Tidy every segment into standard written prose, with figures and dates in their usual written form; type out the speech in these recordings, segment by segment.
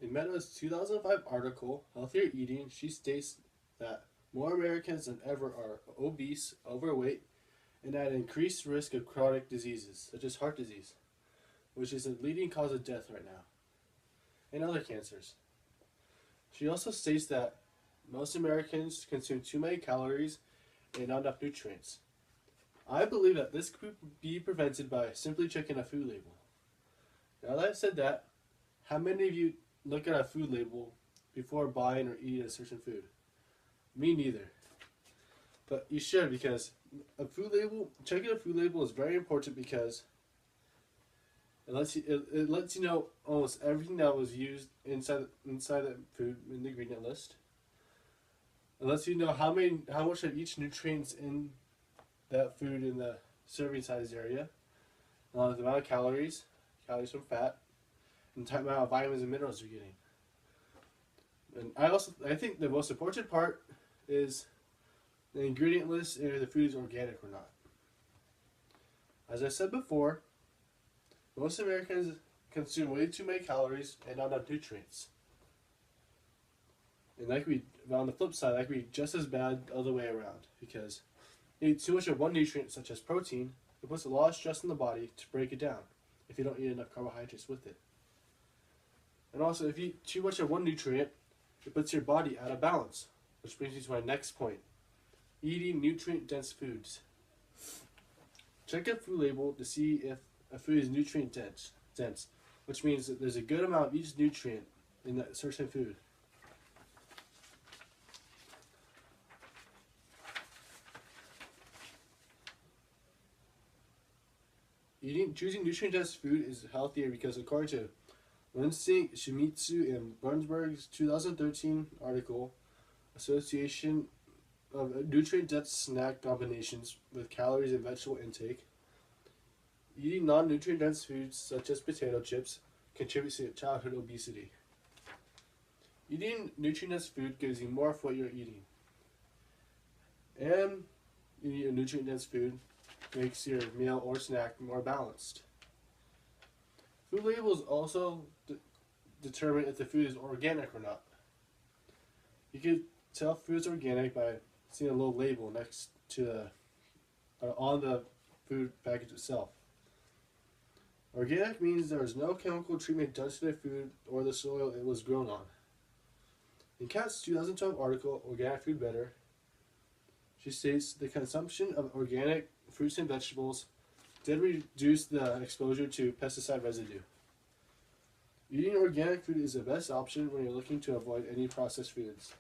In Meadows' 2005 article, Healthier Eating, she states that more Americans than ever are obese, overweight, and at increased risk of chronic diseases, such as heart disease, which is a leading cause of death right now, and other cancers. She also states that most Americans consume too many calories and not enough nutrients. I believe that this could be prevented by simply checking a food label. Now that I've said that, how many of you look at a food label before buying or eating a certain food? Me neither. But you should, because checking a food label is very important because it lets you know almost everything that was used inside the food in the ingredient list. It lets you know how much of each nutrients in that food in the serving size area, along with the amount of calories from fat, and the amount of vitamins and minerals you're getting. And I think the most important part is the ingredient list and if the food is organic or not. As I said before, most Americans consume way too many calories and not enough nutrients. And on the flip side, that could be just as bad the other way around because you eat too much of one nutrient, such as protein, it puts a lot of stress on the body to break it down if you don't eat enough carbohydrates with it. And also, if you eat too much of one nutrient, it puts your body out of balance, which brings me to my next point. Eating nutrient-dense foods. Check a food label to see if a food is nutrient-dense, which means that there's a good amount of each nutrient in that certain food. Choosing nutrient-dense food is healthier because according to Lindsay, Shimizu, and Burnsberg's 2013 article, Association of Nutrient-Dense Snack Combinations with Calories and Vegetable Intake, eating non-nutrient-dense foods such as potato chips contributes to childhood obesity. Eating nutrient-dense food gives you more of what you're eating. And eating a nutrient-dense food makes your meal or snack more balanced. Food labels also determine if the food is organic or not. You can tell if food is organic by seeing a little label next to on the food package itself. Organic means there is no chemical treatment done to the food or the soil it was grown on. In Kat's 2012 article, Organic Food Better, she states the consumption of organic fruits and vegetables did reduce the exposure to pesticide residue. Eating organic food is the best option when you're looking to avoid any processed foods.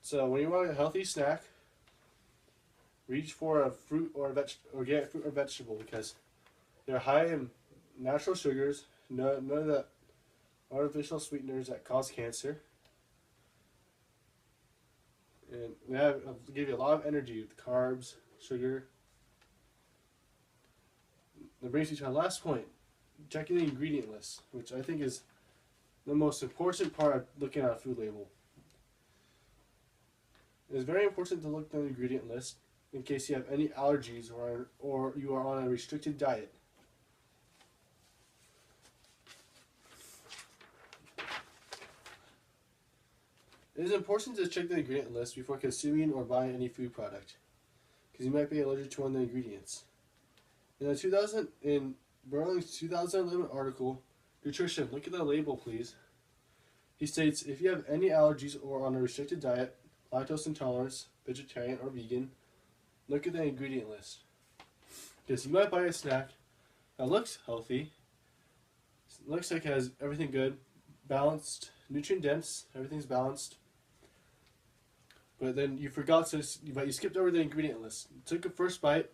So when you want a healthy snack, reach for a fruit or organic fruit or vegetable because they're high in natural sugars, none of the artificial sweeteners that cause cancer, and they'll give you a lot of energy with carbs, sugar. That brings me to our last point, checking the ingredient list, which I think is the most important part of looking at a food label. It is very important to look at the ingredient list in case you have any allergies or you are on a restricted diet. It is important to check the ingredient list before consuming or buying any food product, because you might be allergic to one of the ingredients. In Berling's 2011 article, Nutrition, look at the label please. He states, if you have any allergies or on a restricted diet, lactose intolerance, vegetarian or vegan, look at the ingredient list. Because you might buy a snack that looks healthy, looks like it has everything good, balanced, nutrient dense, everything's balanced, but then you skipped over the ingredient list. You took a first bite,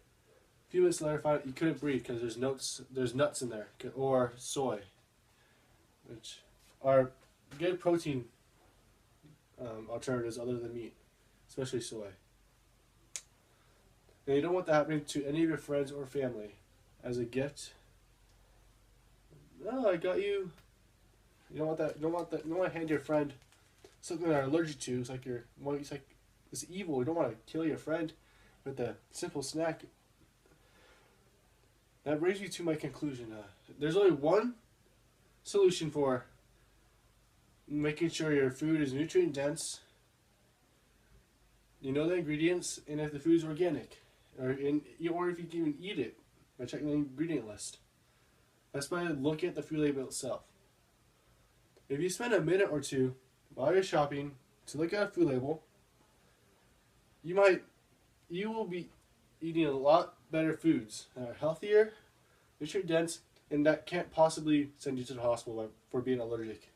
a few minutes later found out you couldn't breathe because there's nuts in there, or soy, which are good protein alternatives other than meat, especially soy. And you don't want that happening to any of your friends or family as a gift. No, I got you. You don't want that. You don't want to hand your friend something they're allergic to. It's like it's evil. You don't want to kill your friend with a simple snack. That brings me to my conclusion. There's only one solution for making sure your food is nutrient dense. You know the ingredients, and if the food is organic, or if you can even eat it by checking the ingredient list. That's by looking at the food label itself. If you spend a minute or two while you're shopping to look at a food label, you will be eating a lot better foods that are healthier, nutrient dense, and that can't possibly send you to the hospital for being allergic.